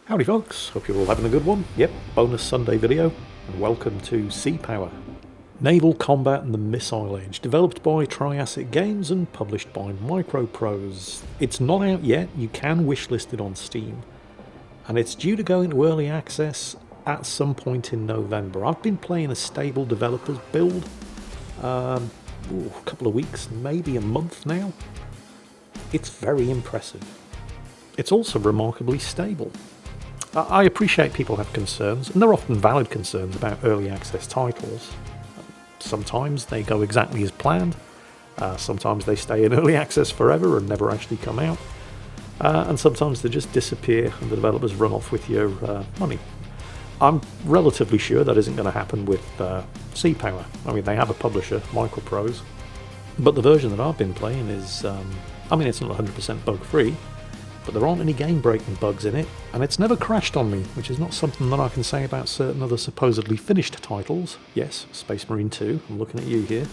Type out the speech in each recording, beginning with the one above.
Howdy folks, hope you're all having a good one. Yep, bonus Sunday video, and welcome to Sea Power. Naval Combat and the Missile Age, developed by Triassic Games and published by Microprose. It's not out yet, you can wishlist it on Steam, and it's due to go into early access at some point in November. I've been playing a stable developer's build, a couple of weeks, maybe a month now. It's very impressive. It's also remarkably stable. I appreciate people have concerns, and they're often valid concerns about early access titles. Sometimes they go exactly as planned, sometimes they stay in early access forever and never actually come out, and sometimes they just disappear and the developers run off with your money. I'm relatively sure that isn't going to happen with Sea Power. I mean, they have a publisher, Microprose, but the version that I've been playing is, it's not 100% bug-free, but there aren't any game-breaking bugs in it, and it's never crashed on me, which is not something that I can say about certain other supposedly finished titles. Yes, Space Marine 2, I'm looking at you here.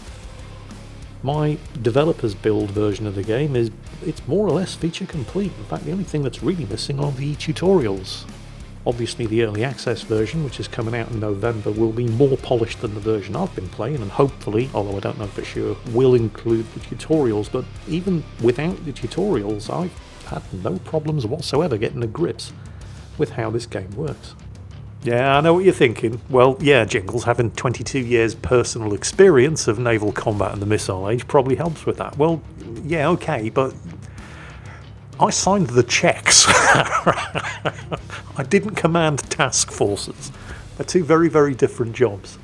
My developer's build version of the game it's more or less feature complete. In fact, the only thing that's really missing are the tutorials. Obviously the early access version, which is coming out in November, will be more polished than the version I've been playing, and hopefully, although I don't know for sure, will include the tutorials, but even without the tutorials, I've had no problems whatsoever getting to grips with how this game works. Yeah, I know what you're thinking. Well, yeah, Jingles, having 22 years personal experience of naval combat and the Missile Age probably helps with that. Well, yeah, okay, but I signed the checks. I didn't command task forces. They're two very, very different jobs.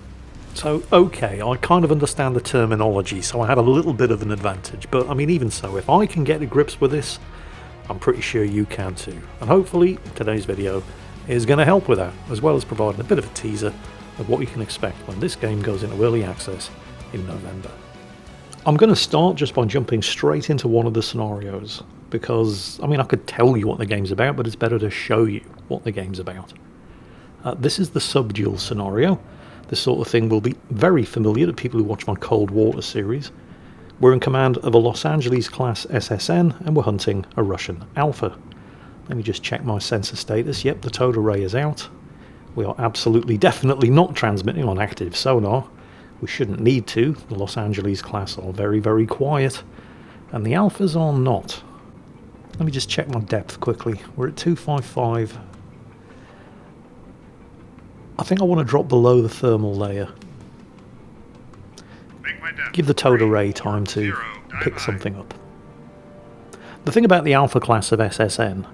So, okay, I kind of understand the terminology, so I have a little bit of an advantage. But, I mean, even so, if I can get to grips with this, I'm pretty sure you can too. And hopefully, today's video is going to help with that, as well as providing a bit of a teaser of what you can expect when this game goes into early access in November. I'm going to start just by jumping straight into one of the scenarios, because, I could tell you what the game's about, but it's better to show you what the game's about. This is the sub-duel scenario. This sort of thing will be very familiar to people who watch my Cold Water series. We're in command of a Los Angeles-class SSN, and we're hunting a Russian Alpha. Let me just check my sensor status. Yep, the towed array is out. We are absolutely, definitely not transmitting on active sonar. We shouldn't need to. The Los Angeles-class are very, very quiet, and the Alphas are not. Let me just check my depth quickly. We're at 255. I think I want to drop below the thermal layer. Give the towed array time to pick something up. The thing about the Alpha class of SSN,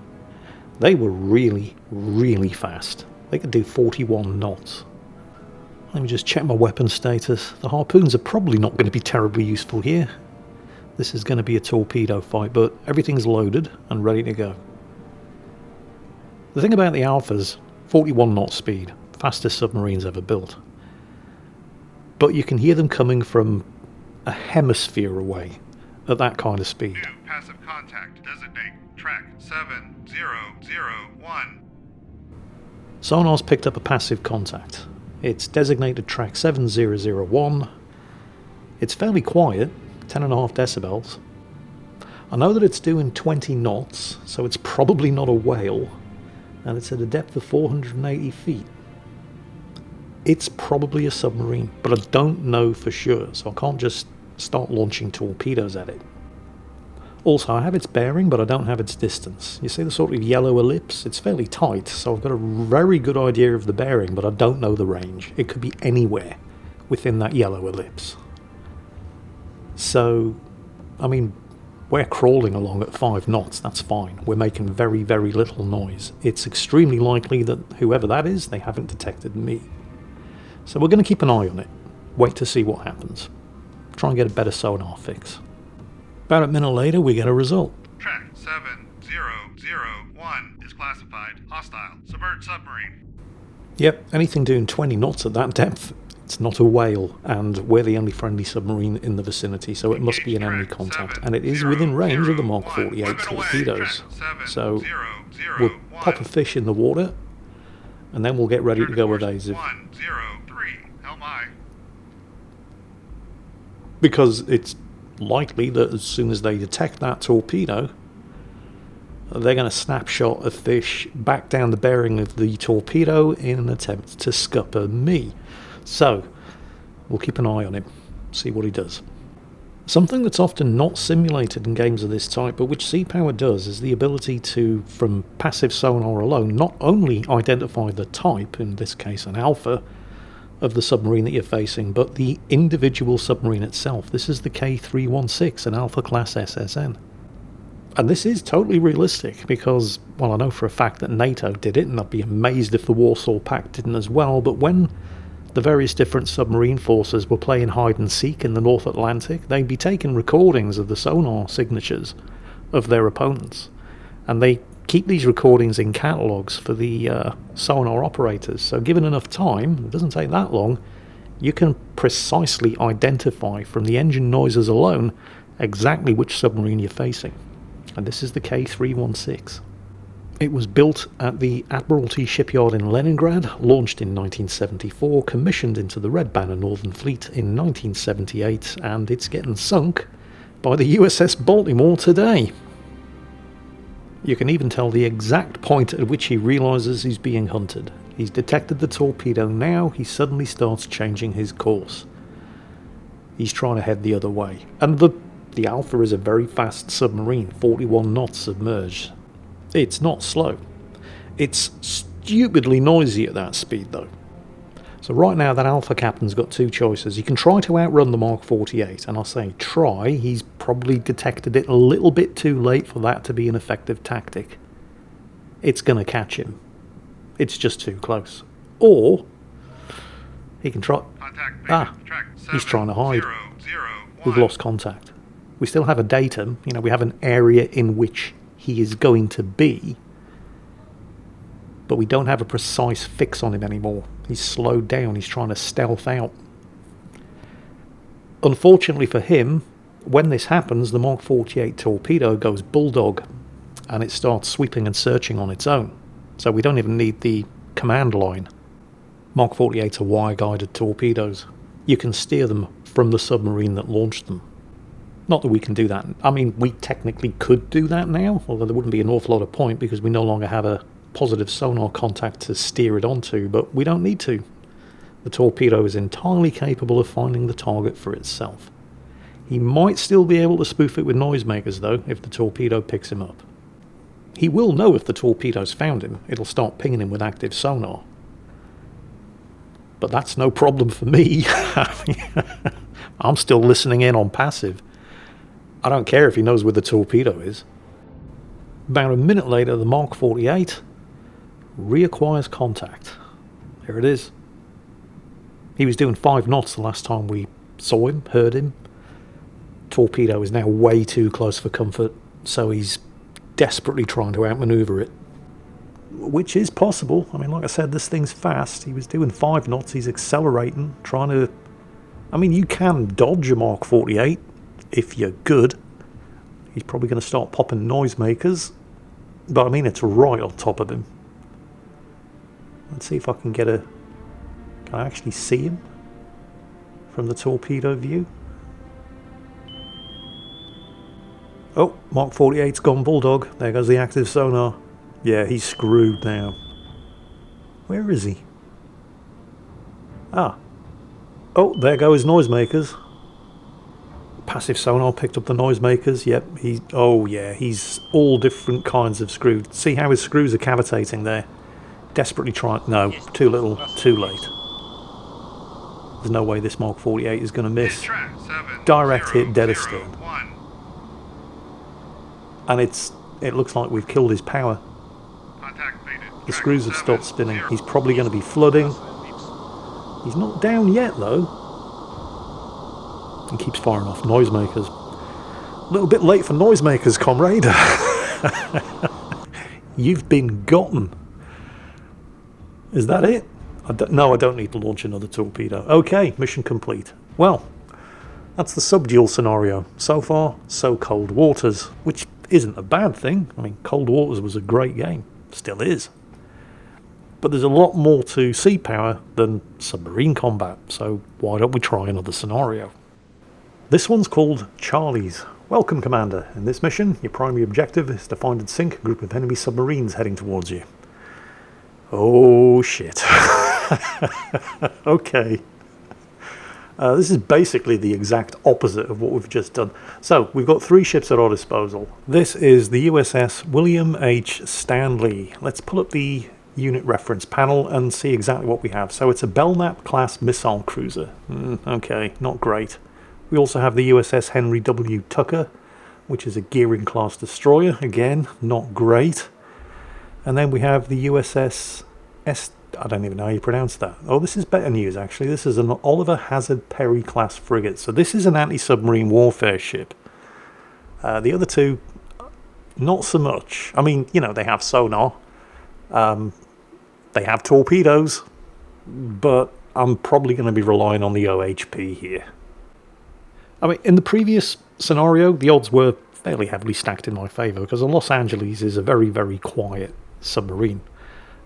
they were really, really fast. They could do 41 knots. Let me just check my weapon status. The harpoons are probably not going to be terribly useful here. This is going to be a torpedo fight, but everything's loaded and ready to go. The thing about the Alphas, 41 knot speed, fastest submarines ever built. But you can hear them coming from a hemisphere away at that kind of speed. New passive contact. Designate track 7001. Sonar's picked up a passive contact. It's designated track 7001. It's fairly quiet, 10.5 decibels. I know that it's doing 20 knots, so it's probably not a whale, and it's at a depth of 480 feet. It's probably a submarine, but I don't know for sure, so I can't just start launching torpedoes at it. Also, I have its bearing, but I don't have its distance. You see the sort of yellow ellipse? It's fairly tight, so I've got a very good idea of the bearing, but I don't know the range. It could be anywhere within that yellow ellipse. So, we're crawling along at 5 knots, that's fine. We're making very, very little noise. It's extremely likely that whoever that is, they haven't detected me. So we're going to keep an eye on it. Wait to see what happens. Try and get a better sonar fix. About a minute later, we get a result. Track 7001 is classified hostile. Submerged submarine. Yep, anything doing 20 knots at that depth, it's not a whale, and we're the only friendly submarine in the vicinity, so it must be an enemy contact, and it is within range of the Mark 48 torpedoes. So we'll pop a fish in the water, and then we'll get ready to go evasive. 103, helm aye. Because it's likely that as soon as they detect that torpedo, they're going to snapshot a fish back down the bearing of the torpedo in an attempt to scupper me. So, we'll keep an eye on him, see what he does. Something that's often not simulated in games of this type, but which Sea Power does, is the ability to, from passive sonar alone, not only identify the type, in this case an alpha, of the submarine that you're facing, but the individual submarine itself. This is the K316, an Alpha class SSN. And this is totally realistic because, well, I know for a fact that NATO did it, and I'd be amazed if the Warsaw Pact didn't as well, but when the various different submarine forces were playing hide and seek in the North Atlantic, they'd be taking recordings of the sonar signatures of their opponents, and they keep these recordings in catalogues for the sonar operators. So given enough time, it doesn't take that long, you can precisely identify from the engine noises alone exactly which submarine you're facing. And this is the K316. It was built at the Admiralty shipyard in Leningrad, launched in 1974, commissioned into the Red Banner Northern Fleet in 1978, and it's getting sunk by the USS Baltimore today. You can even tell the exact point at which he realises he's being hunted. He's detected the torpedo. Now he suddenly starts changing his course. He's trying to head the other way. And the Alpha is a very fast submarine, 41 knots submerged. It's not slow. It's stupidly noisy at that speed though. So right now that Alpha captain's got two choices. He can try to outrun the Mark 48, and I'll say try, he's probably detected it a little bit too late for that to be an effective tactic. It's going to catch him. It's just too close. Or he can try... He's trying to hide. We've lost contact. We still have a datum, we have an area in which he is going to be, but we don't have a precise fix on him anymore. He's slowed down, he's trying to stealth out. Unfortunately for him, when this happens, the Mark 48 torpedo goes bulldog, and it starts sweeping and searching on its own. So we don't even need the command line. Mark 48 are wire-guided torpedoes. You can steer them from the submarine that launched them. Not that we can do that. I mean, we technically could do that now, although there wouldn't be an awful lot of point because we no longer have a positive sonar contact to steer it onto, but we don't need to. The torpedo is entirely capable of finding the target for itself. He might still be able to spoof it with noisemakers, though, if the torpedo picks him up. He will know if the torpedo's found him. It'll start pinging him with active sonar. But that's no problem for me. I'm still listening in on passive. I don't care if he knows where the torpedo is. About a minute later, the Mark 48 reacquires contact. There it is. He was doing 5 knots the last time we saw him, heard him. Torpedo is now way too close for comfort, so he's desperately trying to outmaneuver it. Which is possible. I mean, like I said, this thing's fast. He was doing 5 knots, he's accelerating, trying to... I mean, you can dodge a Mark 48 if you're good. He's probably going to start popping noisemakers, but I mean, it's right on top of him. Let's see if I can get a... Can I actually see him from the torpedo view? Oh, Mark 48's gone bulldog. There goes the active sonar. Yeah, he's screwed now. Where is he? Ah. Oh, there go his noisemakers. Passive sonar picked up the noisemakers. Yep, he's all different kinds of screwed. See how his screws are cavitating there? Desperately trying... No, too little, too late. There's no way this Mark 48 is going to miss. Direct hit, dead astern. And it looks like we've killed his power. The screws have stopped spinning. He's probably going to be flooding. He's not down yet, though. He keeps firing off noisemakers. A little bit late for noisemakers, comrade. You've been gotten. Is that it? No, I don't need to launch another torpedo. Okay, mission complete. Well, that's the sub-duel scenario. So far, so Cold Waters, which isn't a bad thing. I mean, Cold Waters was a great game. Still is. But there's a lot more to sea power than submarine combat, so why don't we try another scenario? This one's called Charlie's. Welcome, Commander. In this mission, your primary objective is to find and sink a group of enemy submarines heading towards you. Oh, shit. Okay. This is basically the exact opposite of what we've just done. So, we've got 3 ships at our disposal. This is the USS William H. Stanley. Let's pull up the unit reference panel and see exactly what we have. So, it's a Belknap class missile cruiser. Okay, not great. We also have the USS Henry W. Tucker, which is a Gearing class destroyer. Again, not great. And then we have the USS I don't even know how you pronounce that. Oh, this is better news, actually. This is an Oliver Hazard Perry class frigate. So this is an anti-submarine warfare ship. The other 2, not so much. I mean, you know, they have sonar. They have torpedoes. But I'm probably going to be relying on the OHP here. I mean, in the previous scenario, the odds were fairly heavily stacked in my favour because the Los Angeles is a very, very quiet submarine.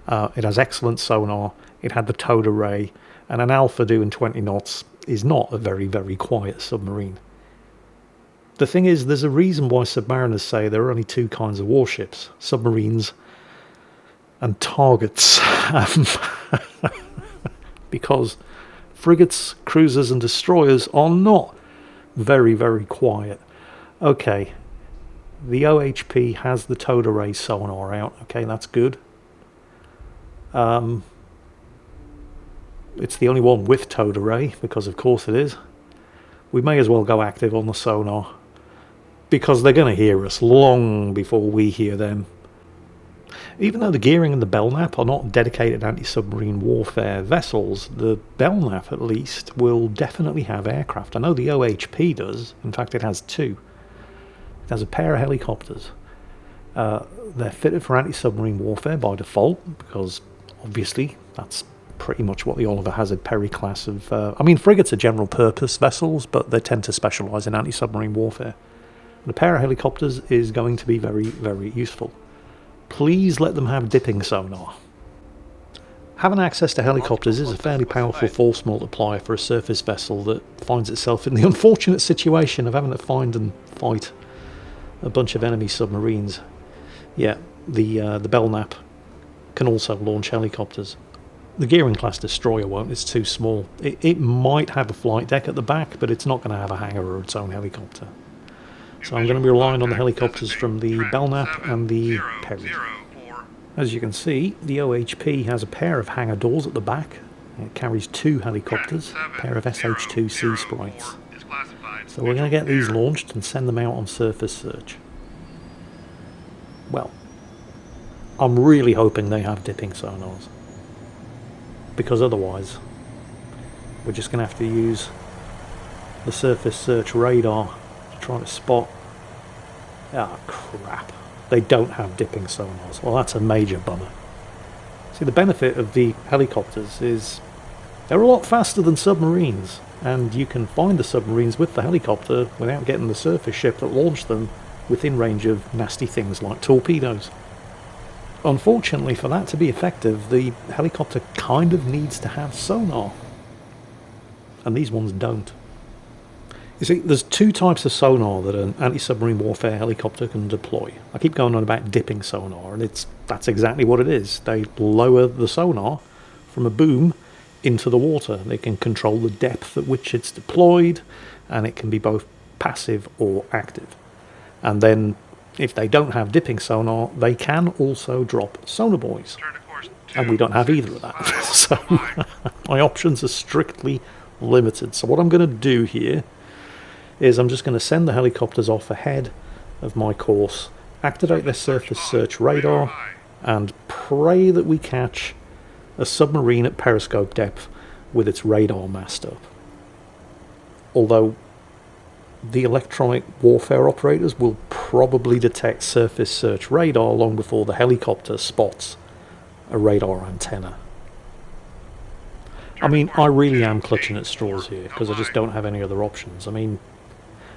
It has excellent sonar, it had the towed array, and an Alpha doing 20 knots is not a very, very quiet submarine. The thing is, there's a reason why submariners say there are only 2 kinds of warships: submarines and targets. Because frigates, cruisers and destroyers are not very, very quiet. Okay, the OHP has the towed array sonar out. Okay, that's good. It's the only one with towed array, because of course it is. We may as well go active on the sonar, because they're going to hear us long before we hear them. Even though the Gearing and the Belknap are not dedicated anti-submarine warfare vessels, the Belknap at least will definitely have aircraft. I know the OHP does. In fact, it has 2. It has a pair of helicopters. They're fitted for anti-submarine warfare by default, because obviously that's pretty much what the Oliver Hazard Perry class of... I mean, frigates are general purpose vessels, but they tend to specialise in anti-submarine warfare. And a pair of helicopters is going to be very, very useful. Please let them have dipping sonar. Having access to helicopters is a fairly powerful force multiplier for a surface vessel that finds itself in the unfortunate situation of having to find and fight a bunch of enemy submarines. Yeah, the Belknap can also launch helicopters. The Gearing class destroyer won't, it's too small. It might have a flight deck at the back, but it's not going to have a hangar or its own helicopter. So I'm going to be relying on the helicopters from the Belknap and the Perry. As you can see, the OHP has a pair of hangar doors at the back. It carries 2 helicopters, a pair of SH-2 Sea Sprites. So we're going to get these launched and send them out on surface search. Well, I'm really hoping they have dipping sonars, because otherwise we're just going to have to use the surface search radar trying to spot... Ah, crap. They don't have dipping sonars. Well, that's a major bummer. See, the benefit of the helicopters is they're a lot faster than submarines, and you can find the submarines with the helicopter without getting the surface ship that launched them within range of nasty things like torpedoes. Unfortunately, for that to be effective, the helicopter kind of needs to have sonar, and these ones don't. You see, there's 2 types of sonar that an anti-submarine warfare helicopter can deploy. I keep going on about dipping sonar, and that's exactly what it is. They lower the sonar from a boom into the water. They can control the depth at which it's deployed, and it can be both passive or active. And then, if they don't have dipping sonar, they can also drop sonar buoys. And we don't have either of that. So my options are strictly limited. So what I'm going to do here is I'm just going to send the helicopters off ahead of my course, activate their surface search radar, and pray that we catch a submarine at periscope depth with its radar mast up. Although the electronic warfare operators will probably detect surface search radar long before the helicopter spots a radar antenna. I mean, I really am clutching at straws here because I just don't have any other options. I mean,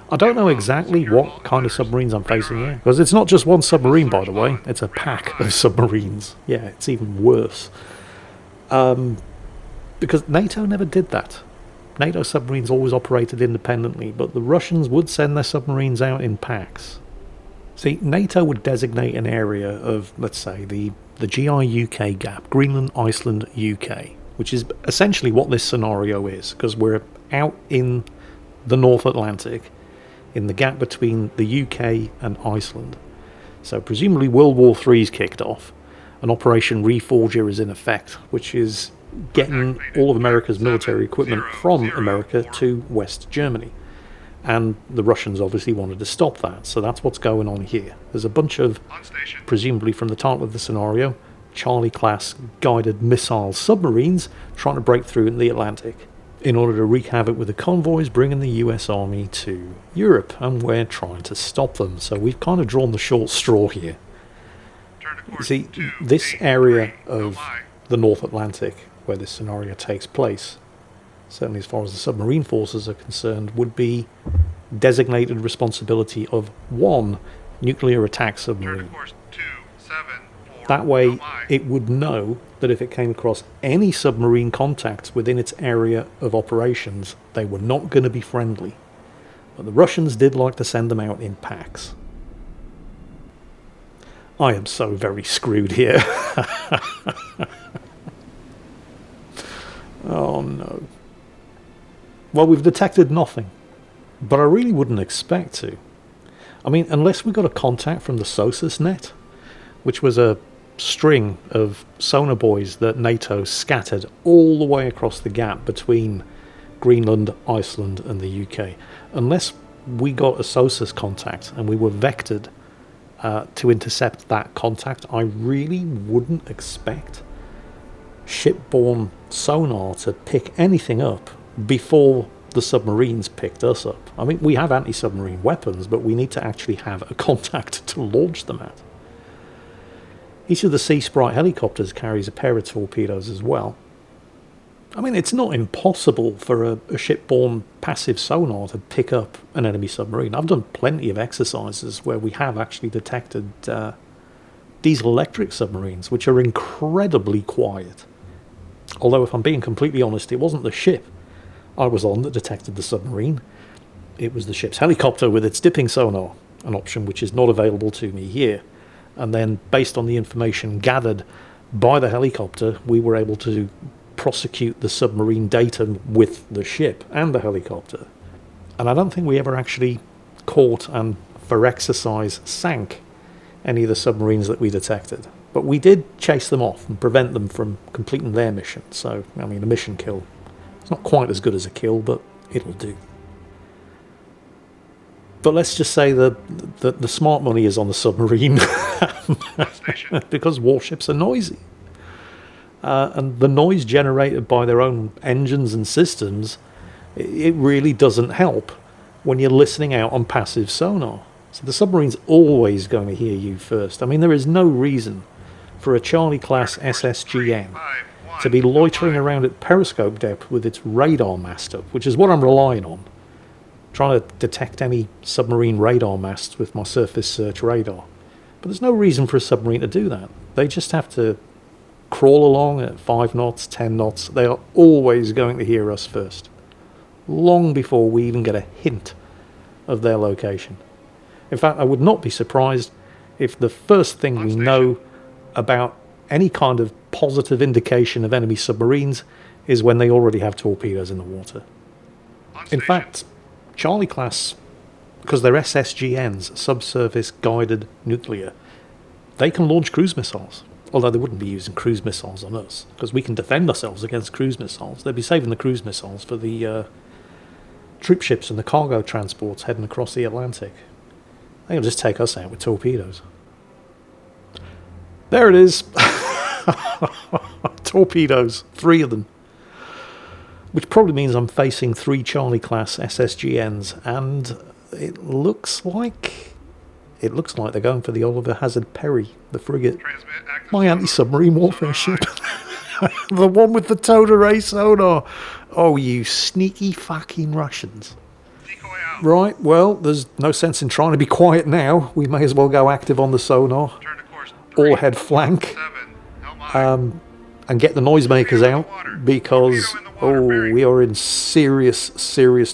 I don't know exactly what kind of submarines I'm facing here, because it's not just one submarine, by the way. It's a pack of submarines. Yeah, it's even worse. Because NATO never did that. NATO submarines always operated independently, but the Russians would send their submarines out in packs. See, NATO would designate an area of, let's say, the GI-UK gap, Greenland, Iceland, UK, which is essentially what this scenario is, because we're out in the North Atlantic, in the gap between the UK and Iceland. So presumably World War III's kicked off, and Operation Reforger is in effect, which is getting all of America's military equipment from America to West Germany. And the Russians obviously wanted to stop that, so that's what's going on here. There's a bunch of, presumably from the title of the scenario, Charlie-class guided missile submarines trying to break through in the Atlantic in order to wreak havoc with the convoys bringing the US Army to Europe, and we're trying to stop them. So we've kind of drawn the short straw here. You see, this area of the North Atlantic where this scenario takes place, certainly as far as the submarine forces are concerned, would be designated responsibility of one nuclear attack submarine. That way it would know that if it came across any submarine contacts within its area of operations, they were not going to be friendly. But the Russians did like to send them out in packs. I am so very screwed here. Oh no. Well, we've detected nothing, but I really wouldn't expect to. I mean, unless we got a contact from the SOSUS net, which was a string of sonar buoys that NATO scattered all the way across the gap between Greenland, Iceland and the UK. Unless we got a SOSUS contact and we were vectored to intercept that contact, I really wouldn't expect shipborne sonar to pick anything up before the submarines picked us up. I mean, we have anti-submarine weapons, but we need to actually have a contact to launch them at. Each of the Sea Sprite helicopters carries a pair of torpedoes as well. I mean, it's not impossible for a shipborne passive sonar to pick up an enemy submarine. I've done plenty of exercises where we have actually detected diesel-electric submarines, which are incredibly quiet. Although, if I'm being completely honest, it wasn't the ship I was on that detected the submarine. It was the ship's helicopter with its dipping sonar, an option which is not available to me here. And then, based on the information gathered by the helicopter, we were able to prosecute the submarine data with the ship and the helicopter. And I don't think we ever actually caught and, for exercise, sank any of the submarines that we detected. But we did chase them off and prevent them from completing their mission. So, I mean, a mission kill. It's not quite as good as a kill, but it'll do. But let's just say that the smart money is on the submarine because warships are noisy. And the noise generated by their own engines and systems, it really doesn't help when you're listening out on passive sonar. So the submarine's always going to hear you first. I mean, there is no reason for a Charlie-class SSGN to be loitering around at periscope depth with its radar mast up, which is what I'm relying on. Trying to detect any submarine radar masts with my surface search radar. But there's no reason for a submarine to do that. They just have to crawl along at 5 knots, 10 knots. They are always going to hear us first, long before we even get a hint of their location. In fact, I would not be surprised if the first thing we know about any kind of positive indication of enemy submarines is when they already have torpedoes in the water. In fact, Charlie-class, because they're SSGNs, subsurface guided nuclear, they can launch cruise missiles. Although they wouldn't be using cruise missiles on us, because we can defend ourselves against cruise missiles. They'd be saving the cruise missiles for the troop ships and the cargo transports heading across the Atlantic. They'll just take us out with torpedoes. There it is. Torpedoes, 3 of them. Which probably means I'm facing 3 Charlie-class SSGNs, and it looks like they're going for the Oliver Hazard Perry, the frigate. My anti-submarine warfare ship. The one with the towed array sonar. Oh, you sneaky fucking Russians. Right, well, there's no sense in trying to be quiet now. We may as well go active on the sonar. All head flank. And get the noisemakers out, because water. Oh, Bearing. we are in serious...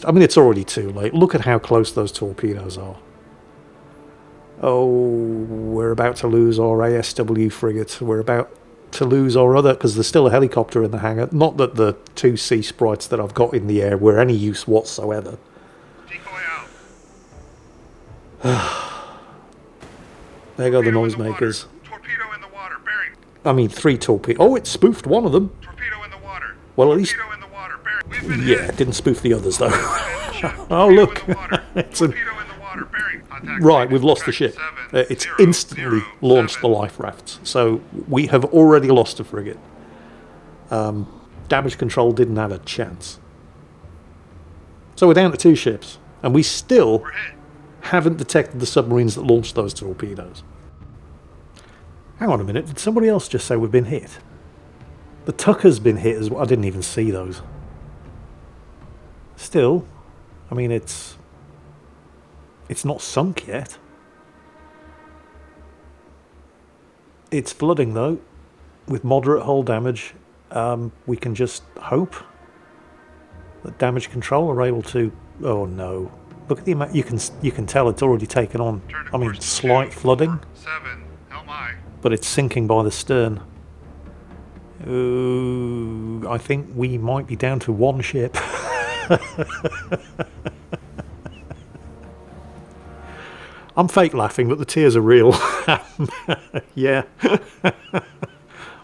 I mean, it's already too late. Look at how close those torpedoes are. Oh, we're about to lose our ASW frigate. We're about to lose our other... Because there's still a helicopter in the hangar. Not that the 2 sea sprites that I've got in the air were any use whatsoever. Decoy out. There go the Torpedo in the noisemakers. water. Torpedo in the water. Bearing. I mean, 3 torpedoes. Oh, it spoofed one of them. Torpedo in the water. Well, at least... Torpedo in the water. Bearing. We've been Yeah, hit. it didn't spoof the others, though. Oh, Oh, look. it's It's a... Torpedo in the water. Bearing. Contact Right, we've lost the ship. It's instantly launched the life rafts. So we have already lost a frigate. Damage control didn't have a chance. So we're down to 2 ships. And we still We're hit. haven't detected the submarines that launched those torpedoes. Hang on a minute, did somebody else just say we've been hit? The Tucker's been hit as well. I didn't even see those. Still, I mean, it's not sunk yet. It's flooding though, with moderate hull damage. We can just hope that damage control are able to... Oh no! Look at the amount. You can tell it's already taken on. Turn to I mean, course slight 2, flooding, 7. Helm aye. but it's sinking by the stern. Ooh, I think we might be down to 1 ship. I'm fake laughing, but the tears are real. Yeah.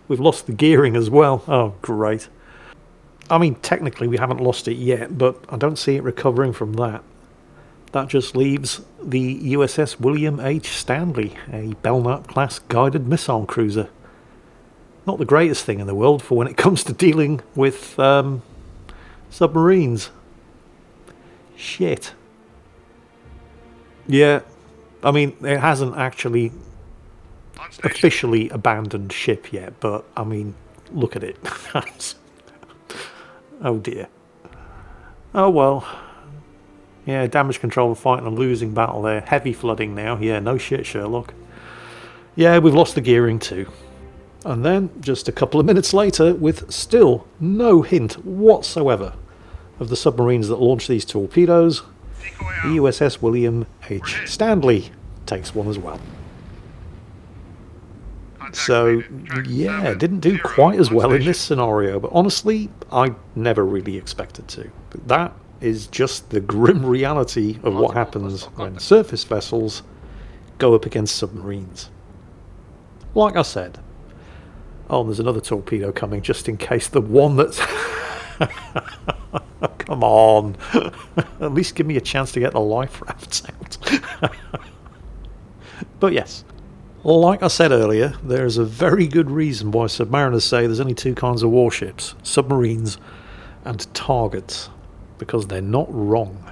We've lost the gearing as well. Oh, great. I mean, technically we haven't lost it yet, but I don't see it recovering from that. That just leaves the USS William H. Stanley, a Belknap-class guided missile cruiser. Not the greatest thing in the world for when it comes to dealing with submarines. Shit. Yeah, I mean, it hasn't actually On station. officially abandoned ship yet, but I mean, look at it. Oh dear. Oh well. Yeah, damage control fighting a losing battle there. Heavy flooding now. Yeah, no shit, Sherlock. Yeah, we've lost the gearing too. And then, just a couple of minutes later, with still no hint whatsoever of the submarines that launched these torpedoes, Decoy the out. USS William H. Stanley takes one as well. Contact So, completed. Track yeah, 7, didn't do 0, quite as on well in station. this scenario, but honestly, I never really expected to. But that is just the grim reality of what happens when surface vessels go up against submarines. Like I said, oh, there's another torpedo coming just in case the one that's... Come on. At least give me a chance to get the life rafts out. But yes, like I said earlier, there's a very good reason why submariners say there's only 2 kinds of warships, submarines and targets, because they're not wrong.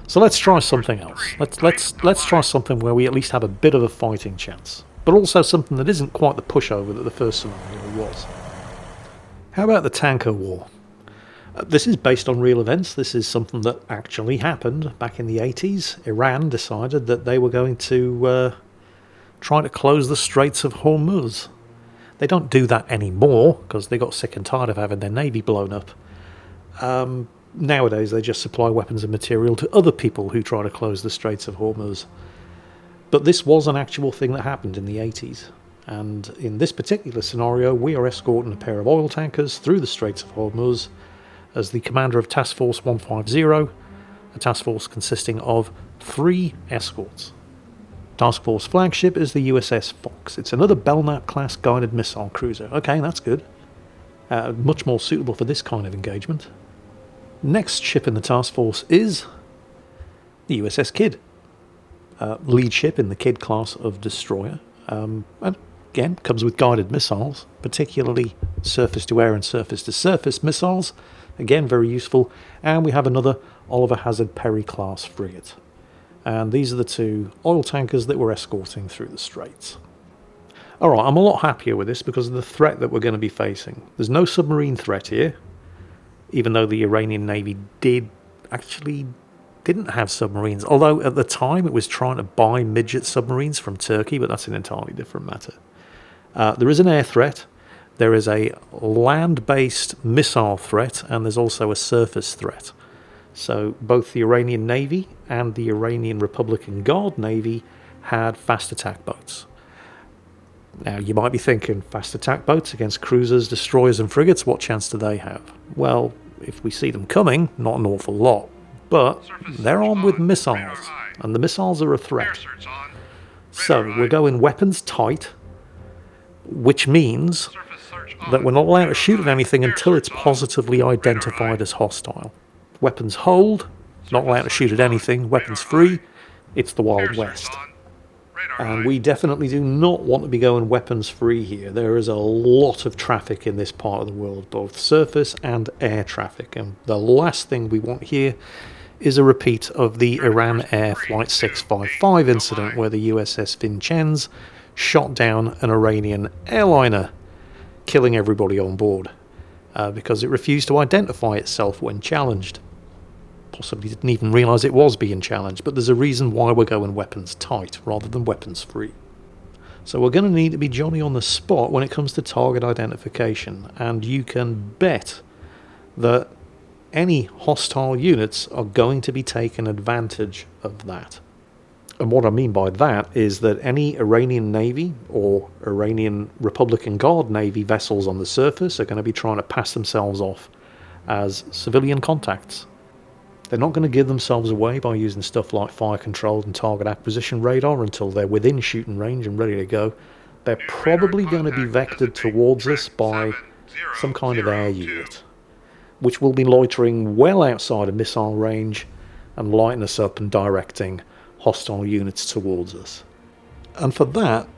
So let's try something else. Let's try something where we at least have a bit of a fighting chance, but also something that isn't quite the pushover that the first scenario was. How about the tanker war? This is based on real events. This is something that actually happened back in the 80s. Iran decided that they were going to try to close the Straits of Hormuz. They don't do that anymore because they got sick and tired of having their navy blown up. Nowadays they just supply weapons and material to other people who try to close the Straits of Hormuz. But this was an actual thing that happened in the 80s. And in this particular scenario, we are escorting a pair of oil tankers through the Straits of Hormuz as the commander of Task Force 150, a task force consisting of 3 escorts. Task Force flagship is the USS Fox. It's another Belknap-class guided missile cruiser. Okay, that's good. Much more suitable for this kind of engagement. Next ship in the task force is the USS Kidd, lead ship in the Kidd class of destroyer. And again, comes with guided missiles, particularly surface-to-air and surface-to-surface missiles. Again, very useful. And we have another Oliver Hazard Perry class frigate. And these are the 2 oil tankers that we're escorting through the Straits. Alright, I'm a lot happier with this because of the threat that we're going to be facing. There's no submarine threat here, even though the Iranian Navy didn't have submarines. Although at the time it was trying to buy midget submarines from Turkey, but that's an entirely different matter. There is an air threat. There is a land-based missile threat, and there's also a surface threat. So both the Iranian Navy and the Iranian Republican Guard Navy had fast attack boats. Now, you might be thinking, fast attack boats against cruisers, destroyers and frigates, what chance do they have? Well, if we see them coming, not an awful lot. But they're armed with missiles, and the missiles are a threat. So we're going weapons tight, which means that we're not allowed to shoot at anything until it's positively identified as hostile. Weapons hold, not allowed to shoot at anything. Weapons free, it's the Wild West. And we definitely do not want to be going weapons free here. There is a lot of traffic in this part of the world, both surface and air traffic. And the last thing we want here is a repeat of the Iran Air Flight 655 incident where the USS Vincennes shot down an Iranian airliner, killing everybody on board because it refused to identify itself when challenged. Possibly didn't even realise it was being challenged, but there's a reason why we're going weapons tight rather than weapons free. So we're going to need to be Johnny on the spot when it comes to target identification, and you can bet that any hostile units are going to be taking advantage of that. And what I mean by that is that any Iranian Navy or Iranian Republican Guard Navy vessels on the surface are going to be trying to pass themselves off as civilian contacts. They're not going to give themselves away by using stuff like fire-controlled and target acquisition radar until they're within shooting range and ready to go. They're probably going to be vectored towards us by some kind of air unit, which will be loitering well outside of missile range and lighting us up and directing hostile units towards us. And for that,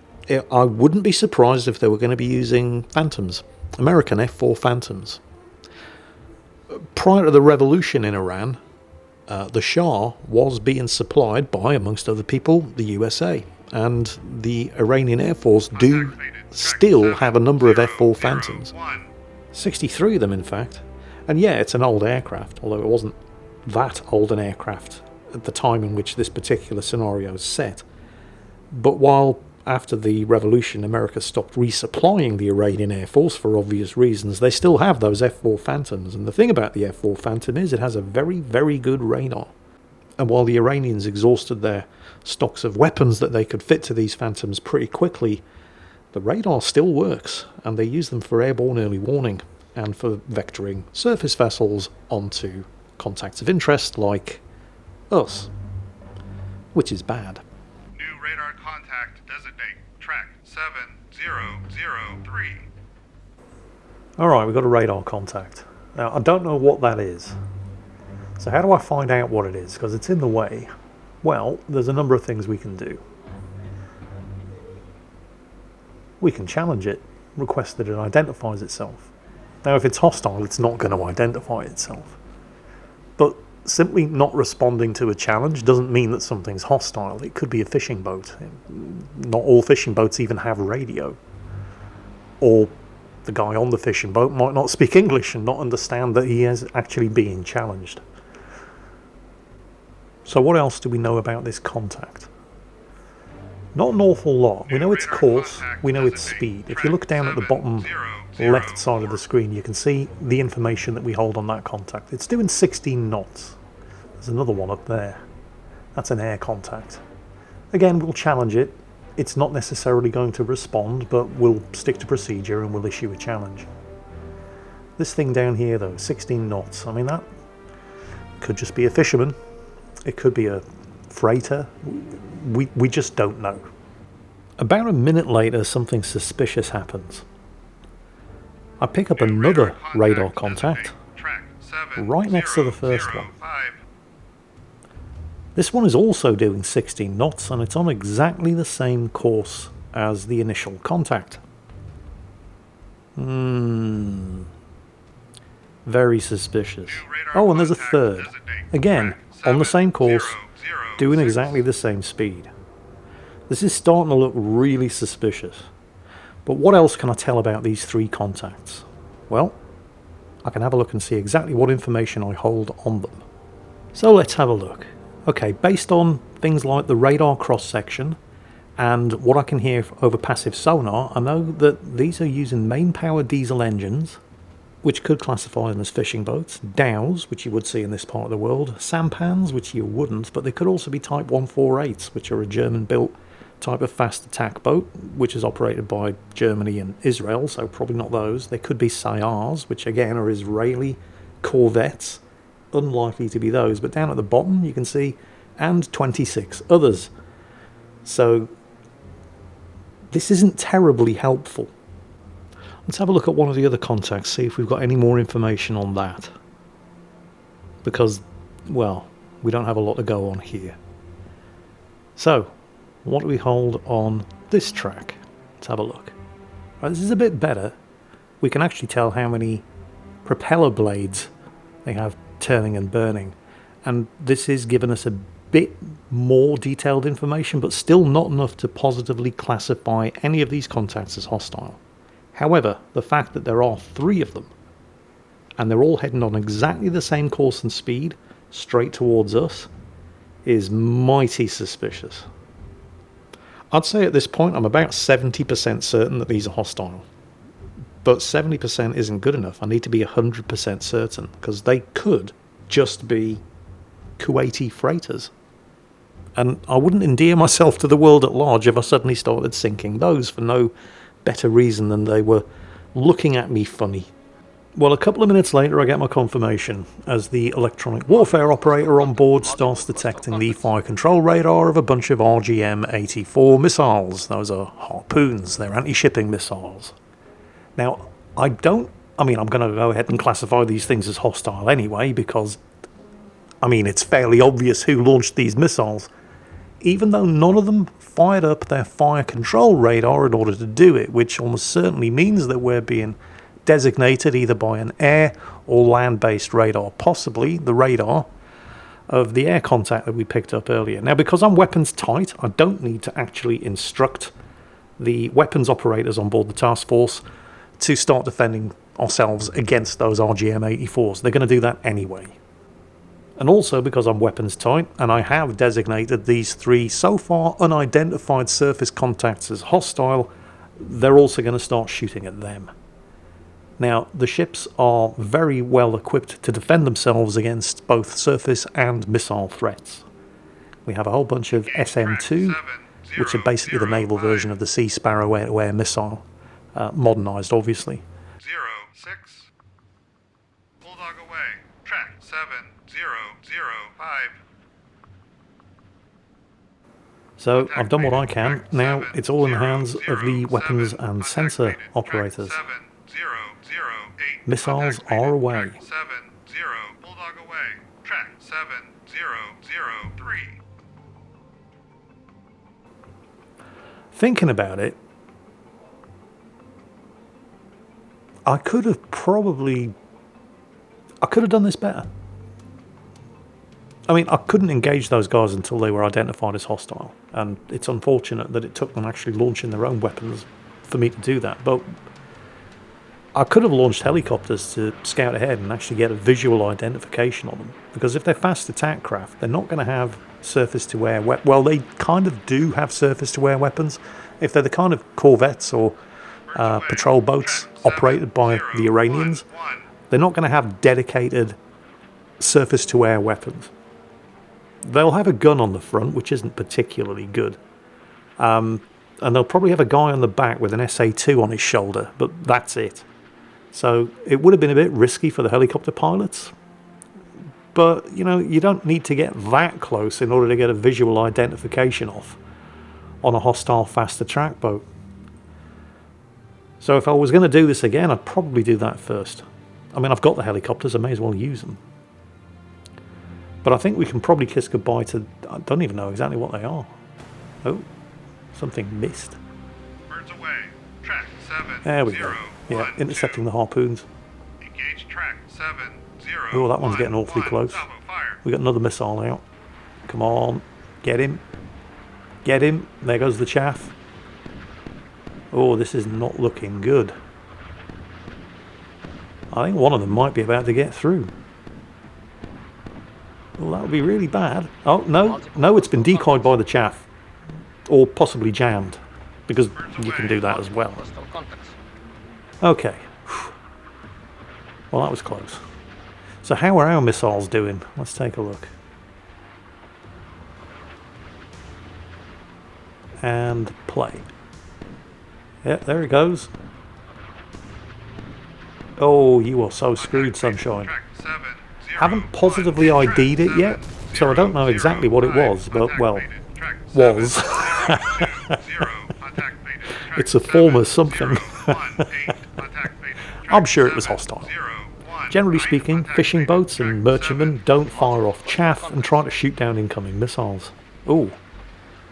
I wouldn't be surprised if they were going to be using Phantoms, American F-4 Phantoms. Prior to the revolution in Iran, the Shah was being supplied by, amongst other people, the USA. And the Iranian Air Force do still have a number of F-4 Phantoms. 63 of them, in fact. And yeah, it's an old aircraft, although it wasn't that old an aircraft at the time in which this particular scenario is set. But while after the revolution America stopped resupplying the Iranian Air Force for obvious reasons, they still have those F-4 Phantoms. And the thing about the F-4 Phantom is it has a very, very good radar. And while the Iranians exhausted their stocks of weapons that they could fit to these Phantoms pretty quickly, the radar still works, and they use them for airborne early warning and for vectoring surface vessels onto contacts of interest like us, which is bad. New radar contact designate track 7003. Alright, we've got a radar contact. Now, I don't know what that is. So how do I find out what it is? Because it's in the way. Well, there's a number of things we can do. We can challenge it, request that it identifies itself. Now, if it's hostile, it's not going to identify itself. But simply not responding to a challenge doesn't mean that something's hostile. It could be a fishing boat. Not all fishing boats even have radio. Or the guy on the fishing boat might not speak English and not understand that he is actually being challenged. So what else do we know about this contact? Not an awful lot. We know its course, we know its speed. If you look down at the bottom left side of the screen, you can see the information that we hold on that contact. It's doing 16 knots. There's another one up there. That's an air contact. Again, we'll challenge it. It's not necessarily going to respond, but we'll stick to procedure and we'll issue a challenge. This thing down here though, 16 knots. I mean, that could just be a fisherman. It could be a freighter. We just don't know. About a minute later, something suspicious happens. I pick up another radar contact right next to the first one. This one is also doing 16 knots and it's on exactly the same course as the initial contact. Very suspicious. Oh, and there's a third. Again, on the same course, doing exactly the same speed. This is starting to look really suspicious. But what else can I tell about these three contacts? Well, I can have a look and see exactly what information I hold on them. So let's have a look. Okay, based on things like the radar cross-section And what I can hear over passive sonar, I know that these are using main power diesel engines, which could classify them as fishing boats, dhows, which you would see in this part of the world, sampans, which you wouldn't, but they could also be Type 148s, which are a German-built type of fast attack boat, which is operated by Germany and Israel, so probably not those. They could be Sayars, which again are Israeli corvettes, unlikely to be those, but down at the bottom you can see, and 26 others. So this isn't terribly helpful. Let's have a look at one of the other contacts, see if we've got any more information on that. Because, well, we don't have a lot to go on here. So, what do we hold on this track? Let's have a look. Right, this is a bit better. We can actually tell how many propeller blades they have turning and burning. And this is giving us a bit more detailed information, but still not enough to positively classify any of these contacts as hostile. However, the fact that there are 3 of them, and they're all heading on exactly the same course and speed, straight towards us, is mighty suspicious. I'd say at this point I'm about 70% certain that these are hostile. But 70% isn't good enough. I need to be 100% certain, because they could just be Kuwaiti freighters. And I wouldn't endear myself to the world at large if I suddenly started sinking those for no better reason than they were looking at me funny. Well, a couple of minutes later I get my confirmation as the electronic warfare operator on board starts detecting the fire control radar of a bunch of RGM-84 missiles. Those are harpoons, they're anti-shipping missiles. Now, I'm going to go ahead and classify these things as hostile anyway, because, it's fairly obvious who launched these missiles. Even though none of them fired up their fire control radar in order to do it, which almost certainly means that we're being designated either by an air or land-based radar, possibly the radar of the air contact that we picked up earlier. Now, because I'm weapons tight, I don't need to actually instruct the weapons operators on board the task force to start defending ourselves against those RGM-84s. They're going to do that anyway. And also because I'm weapons tight, and I have designated these 3 so far unidentified surface contacts as hostile, they're also going to start shooting at them. Now, the ships are very well equipped to defend themselves against both surface and missile threats. We have a whole bunch of SM-2, which are basically the naval version of the Sea Sparrow air-to-air missile, modernised obviously. 06. Bulldog away. Track 7005. So I've done what I can. Now it's all in the hands of the weapons and sensor operators. Missiles are away. 70 Bulldog away. Track 7003. Thinking about it, I could have done this better. I couldn't engage those guys until they were identified as hostile, and it's unfortunate that it took them actually launching their own weapons for me to do that, but I could have launched helicopters to scout ahead and actually get a visual identification on them, because if they're fast attack craft, they're not going to have surface-to-air weapons. Well, they kind of do have surface-to-air weapons. If they're the kind of corvettes or patrol boats operated by the Iranians, they're not going to have dedicated surface-to-air weapons. They'll have a gun on the front, which isn't particularly good. And they'll probably have a guy on the back with an SA-2 on his shoulder, but that's it. So it would have been a bit risky for the helicopter pilots. But, you don't need to get that close in order to get a visual identification off on a hostile fast attack boat. So if I was going to do this again, I'd probably do that first. I've got the helicopters, I may as well use them. But I think we can probably kiss goodbye to... I don't even know exactly what they are. Oh, something missed. Birds away. Track 70. There we go. Yeah, intercepting the harpoons. Engage track 70. Oh, that one's getting awfully close. We got another missile out. Come on, get him. Get him. There goes the chaff. Oh, this is not looking good. I think one of them might be about to get through. Well, that would be really bad. Oh, no, it's been decoyed by the chaff. Or possibly jammed, because you can do that as well. Hostile contacts. Okay. Well, that was close. So how are our missiles doing? Let's take a look. And play. Yeah, there it goes. Oh, you are so screwed, Sunshine. Haven't positively ID'd it yet, so I don't know exactly what it was, but, well, was. It's a form of something. I'm sure it was hostile. Generally speaking, fishing boats and merchantmen don't fire off chaff and try to shoot down incoming missiles. Ooh.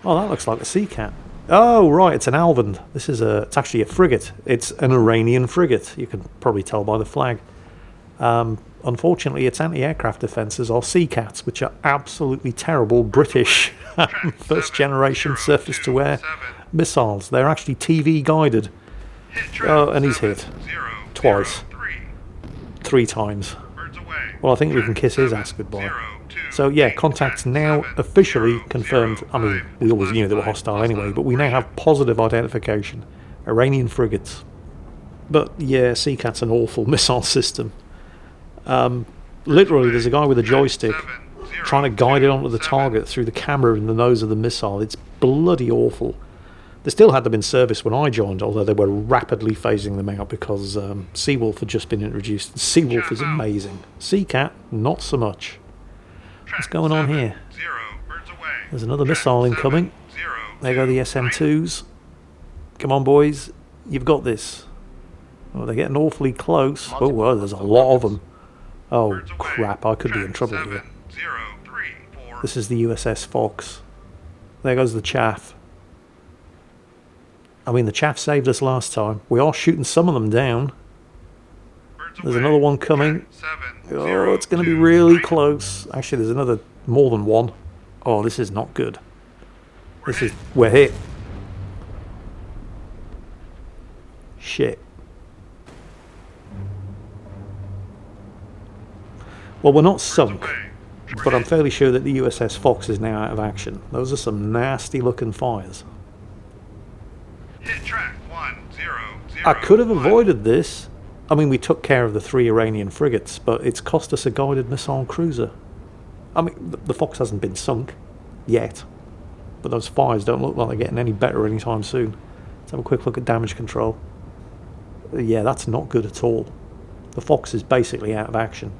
Oh, that looks like a sea cat. Oh, right, it's an Alvin. It's actually a frigate. It's an Iranian frigate. You can probably tell by the flag. Unfortunately, its anti-aircraft defences are sea cats, which are absolutely terrible British first-generation surface-to-air missiles. They're actually TV guided. Oh, and he's hit. Twice. 3 times. Well, I think we can kiss his ass goodbye. So yeah, contacts now officially confirmed. I mean, we always knew they were hostile anyway, but we now have positive identification. Iranian frigates. But yeah, Sea Cat's an awful missile system. Literally, there's a guy with a joystick trying to guide it onto the target through the camera in the nose of the missile. It's bloody awful. They still had them in service when I joined, although they were rapidly phasing them out because Seawolf had just been introduced. Seawolf is amazing. Sea Cat, not so much. What's going on here? There's another missile incoming. There go the SM2s. Come on, boys. You've got this. Oh, they're getting awfully close. Oh, well, there's a lot of them. Oh, crap. I could be in trouble here. This is the USS Fox. There goes the chaff. I mean, the chaff saved us last time. We are shooting some of them down. There's another one coming. Oh, it's going to be really close. Actually, there's more than one. Oh, this is not good. We're hit. Shit. Well, we're not sunk, but I'm fairly sure that the USS Fox is now out of action. Those are some nasty looking fires. I could have avoided this. I mean, we took care of the 3 Iranian frigates, but it's cost us a guided missile cruiser. I mean, the Fox hasn't been sunk yet, but those fires don't look like they're getting any better anytime soon. Let's have a quick look at damage control. Yeah, that's not good at all. The Fox is basically out of action.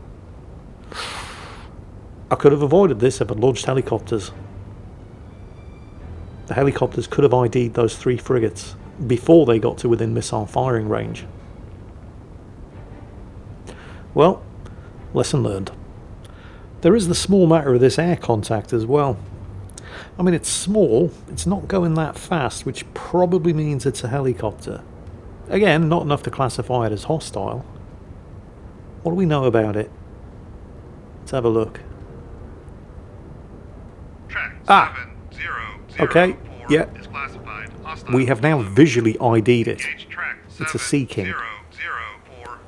I could have avoided this if I'd launched helicopters. The helicopters could have ID'd those 3 frigates before they got to within missile firing range. Well, lesson learned. There is the small matter of this air contact as well. I mean, it's small, it's not going that fast, which probably means it's a helicopter. Again, not enough to classify it as hostile. What do we know about it? Let's have a look. Okay, yeah. We have now visually ID'd it. It's a Sea King.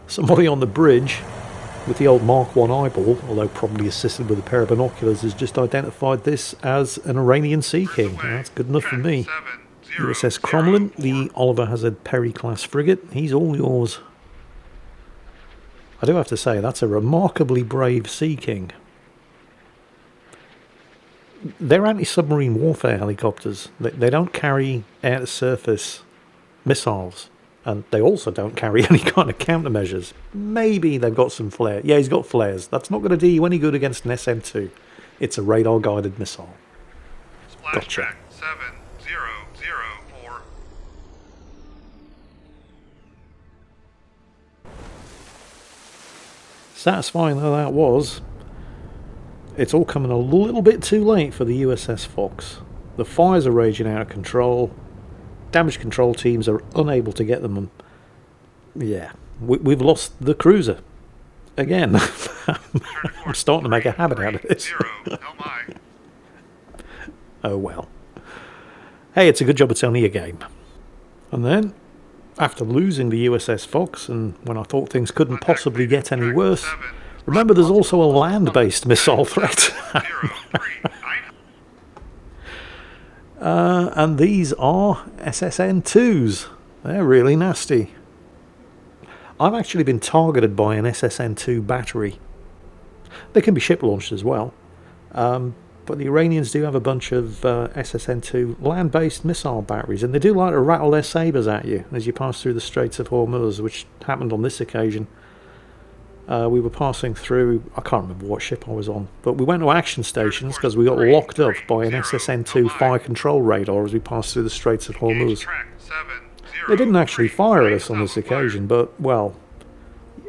Somebody on the bridge with the old Mark 1 eyeball, although probably assisted with a pair of binoculars, has just identified this as an Iranian Sea King. That's good enough for me. USS Cromlin, the Oliver Hazard Perry class frigate. He's all yours. I do have to say, that's a remarkably brave Sea King. They're anti-submarine warfare helicopters. They don't carry air-to-surface missiles. And they also don't carry any kind of countermeasures. Maybe they've got some flare. Yeah, he's got flares. That's not going to do you any good against an SM2. It's a radar-guided missile. Gotcha. 7004. Satisfying though that was, it's all coming a little bit too late for the USS Fox. The fires are raging out of control. Damage control teams are unable to get them. Yeah, we've lost the cruiser. Again. I'm starting to make a habit out of this. Oh well. Hey, it's a good job it's only a game. And then, after losing the USS Fox, and when I thought things couldn't possibly get any worse, remember there's also a land-based missile threat. And these are SSN-2s. They're really nasty. I've actually been targeted by an SSN-2 battery. They can be ship launched as well. But the Iranians do have a bunch of SSN-2 land-based missile batteries, and they do like to rattle their sabres at you as you pass through the Straits of Hormuz, which happened on this occasion. We were passing through, I can't remember what ship I was on, but we went to action stations because we got locked up by an SSN-2 fire control radar as we passed through the Straits of Hormuz. They didn't actually fire at us on this occasion, but, well,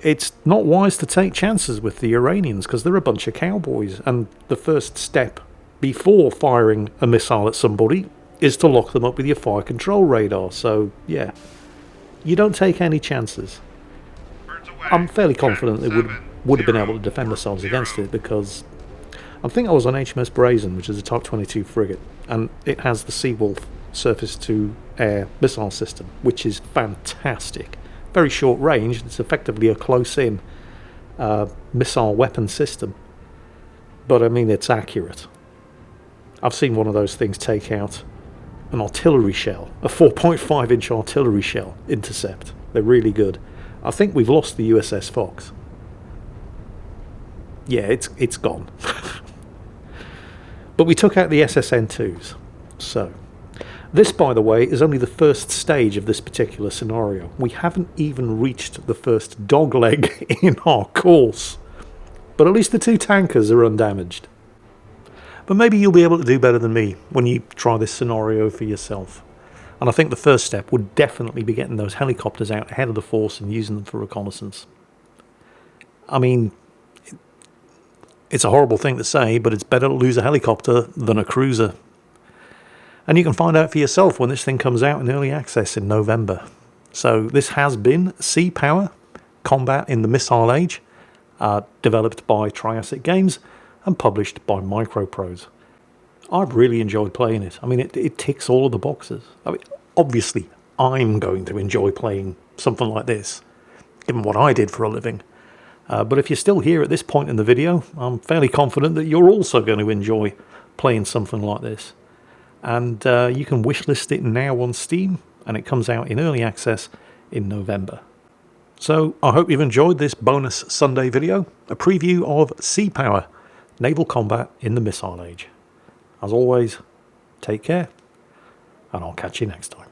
it's not wise to take chances with the Iranians because they're a bunch of cowboys, and the first step before firing a missile at somebody is to lock them up with your fire control radar. So, yeah, you don't take any chances. I'm fairly confident they would have been able to defend themselves against it because I think I was on HMS Brazen, which is a Type 22 frigate, and it has the Seawolf surface-to-air missile system, which is fantastic. Very short range. It's effectively a close-in missile weapon system, but I mean it's accurate. I've seen one of those things take out an artillery shell, a 4.5-inch artillery shell intercept. They're really good. I think we've lost the USS Fox. Yeah, it's gone. But we took out the SSN-2s. So, this, by the way, is only the first stage of this particular scenario. We haven't even reached the first dogleg in our course. But at least the two tankers are undamaged. But maybe you'll be able to do better than me when you try this scenario for yourself. And I think the first step would definitely be getting those helicopters out ahead of the force and using them for reconnaissance. I mean, it's a horrible thing to say, but it's better to lose a helicopter than a cruiser. And you can find out for yourself when this thing comes out in early access in November. So this has been Sea Power, Combat in the Missile Age, developed by Triassic Games and published by Microprose. I've really enjoyed playing it. I mean, it ticks all of the boxes. I mean, obviously, I'm going to enjoy playing something like this, given what I did for a living. But if you're still here at this point in the video, I'm fairly confident that you're also going to enjoy playing something like this. And you can wishlist it now on Steam, and it comes out in early access in November. So I hope you've enjoyed this bonus Sunday video, a preview of Sea Power, Naval Combat in the Missile Age. As always, take care, and I'll catch you next time.